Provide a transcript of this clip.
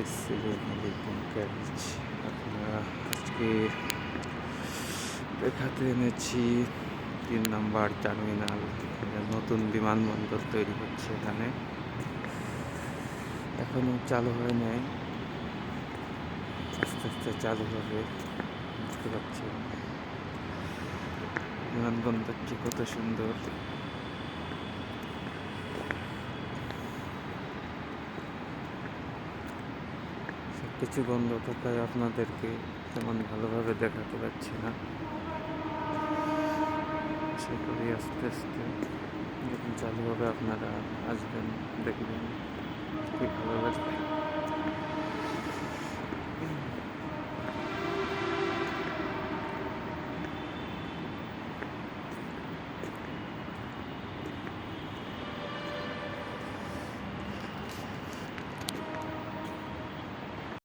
আসসালামু আলাইকুম গাইজ। আপনারা আজকে দেখাতে এনেছি 3 নম্বর টার্মিনাল। নতুন বিমানবন্দর তৈরি হচ্ছে এখানে, এখনো চালু হয় নাই, আস্তে আস্তে চালু হবে। বুঝতে পারছি বিমানবন্দরটি কত সুন্দর। কিছু বন্ধ থাকায় আপনাদেরকে তেমন ভালোভাবে দেখাতে পারছি না। আশা করি আস্তে আস্তে যখন চালু হবে আপনারা আসবেন, দেখবেন, খুব ভালো লাগবে।